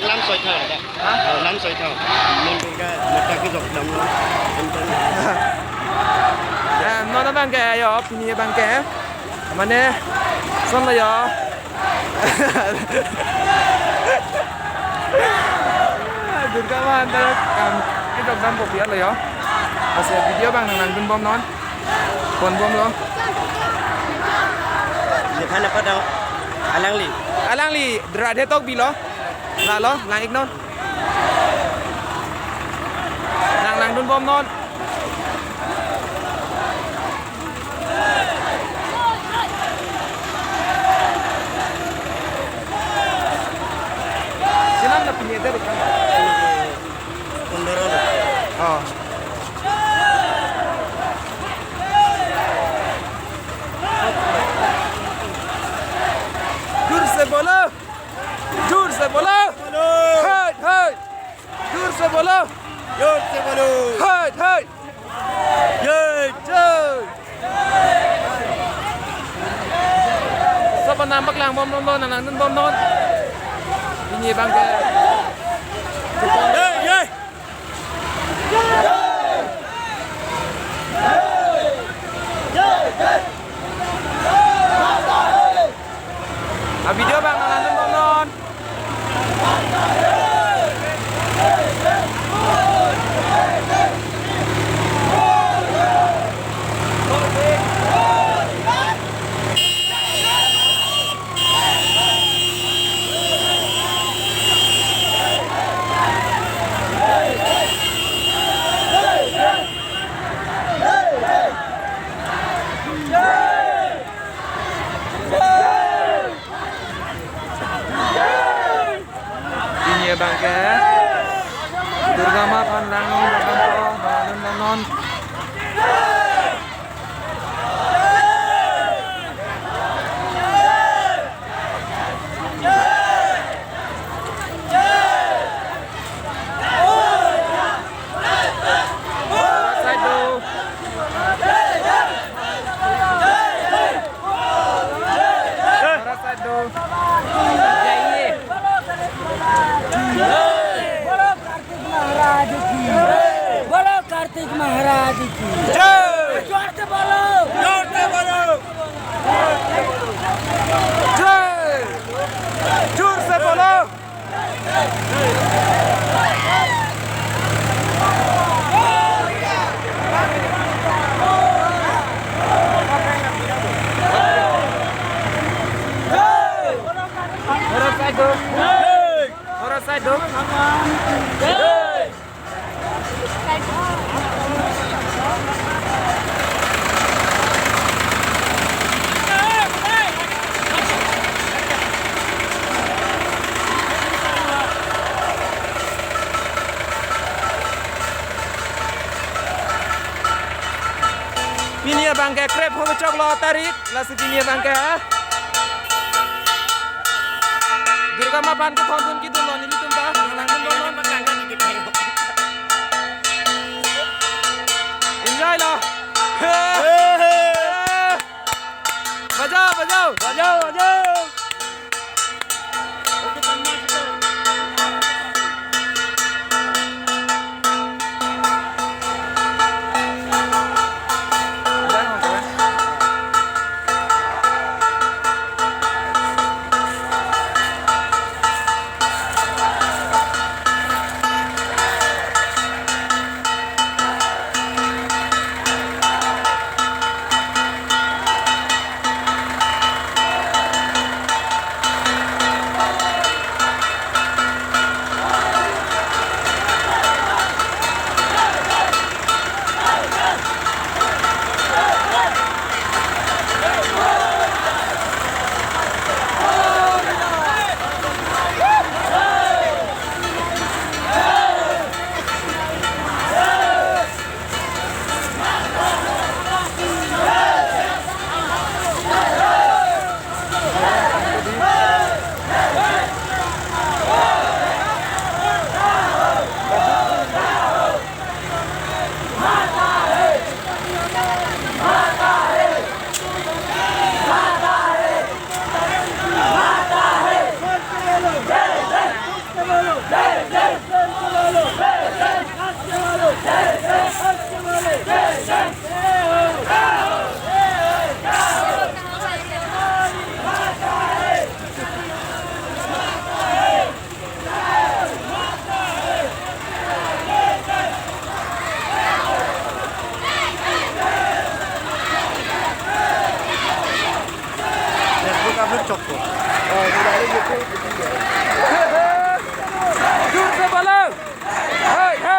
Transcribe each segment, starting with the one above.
là làm soi thở đấy. Làm soi thở. Mình cũng cái dục đồng nó. nó bang kẻ yo pini bang kẻ mana son là yo Durga mah antara cái dòng đam bột là yo masih video bang nang nang bom non kon bom lo Kan apa dah alang li drade tok bi lo là lo lang ik non nang nang dun bom non Silang na pineder kan? Kondoro. Oh. Dur se bola. Hey, hey. Dur se bola. Hey, hey. Ye, chơi. Sao bạn nambak lang bom non nang bom non. Ini bang ke. Hey. Video bang nang non. Ini bang ke. Durga ma pandang non. बोलो कार्तिक महाराज की जय जोर से बोलो जय जोर से बोलो Orang side dong. Pinia bangke krep ho chok lo tarik la si pinia bangke Durga ma pan ke thon tun ki tun lo ni tun ta lang tun lo enjoy lo bajao चक्कर जोर से बोलो हे हे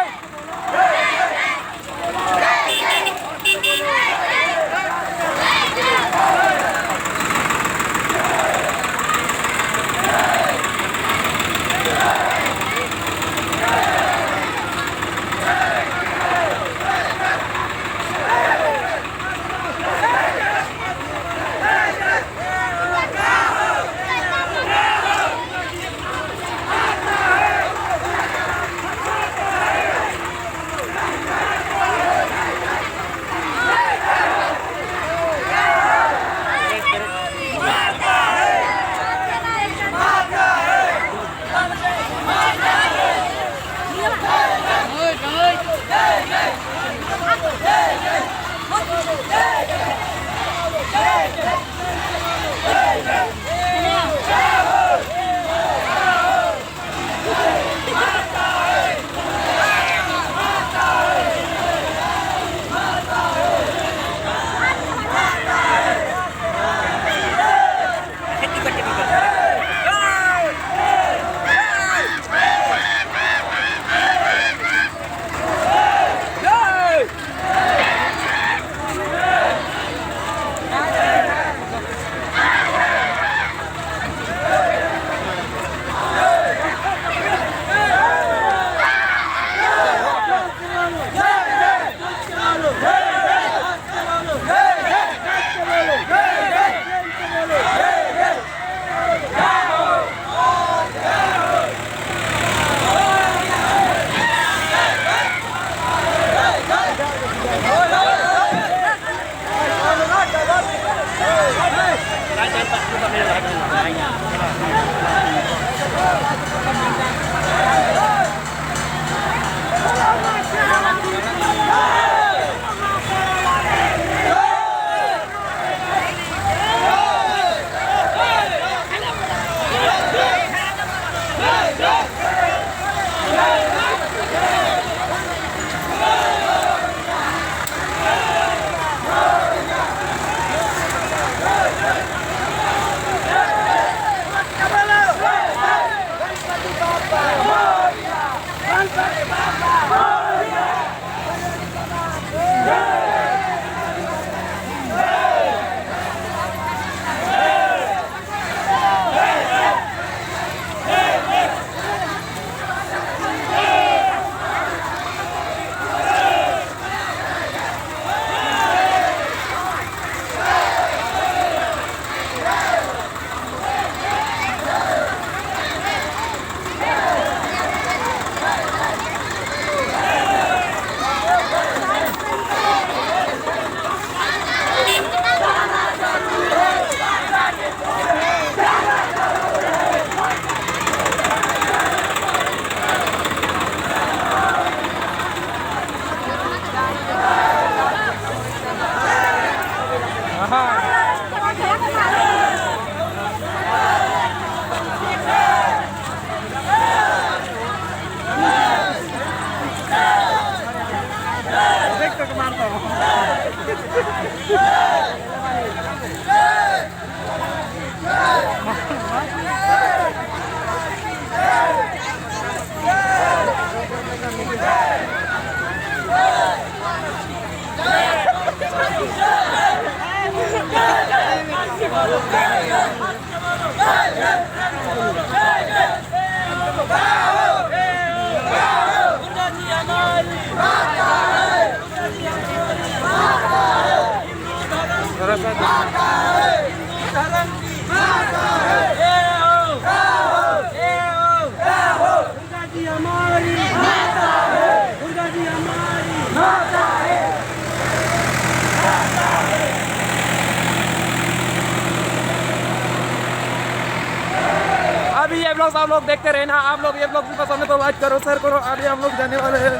अभी ये blogs आप लोग देखते रहना। आप लोग ये ब्लॉग भी पसंद है तो लाइक करो, शेयर करो। अभी हम लोग जाने वाले हैं।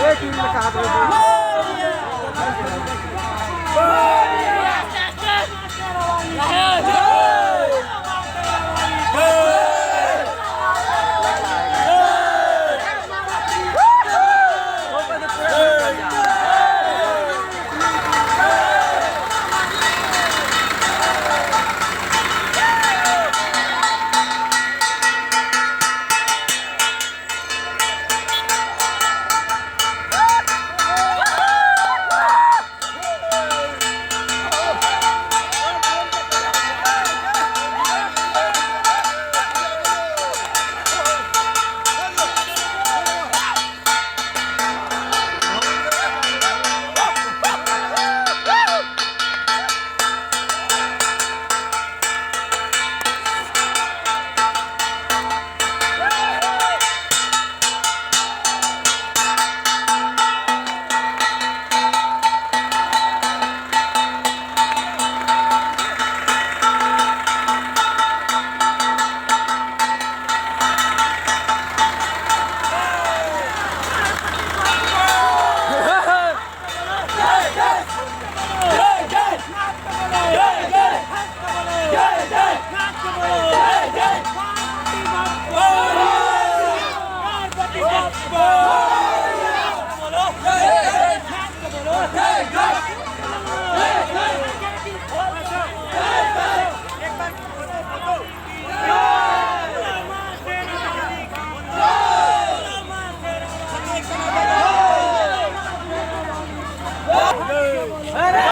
एक मिनट में कहा बाप्पा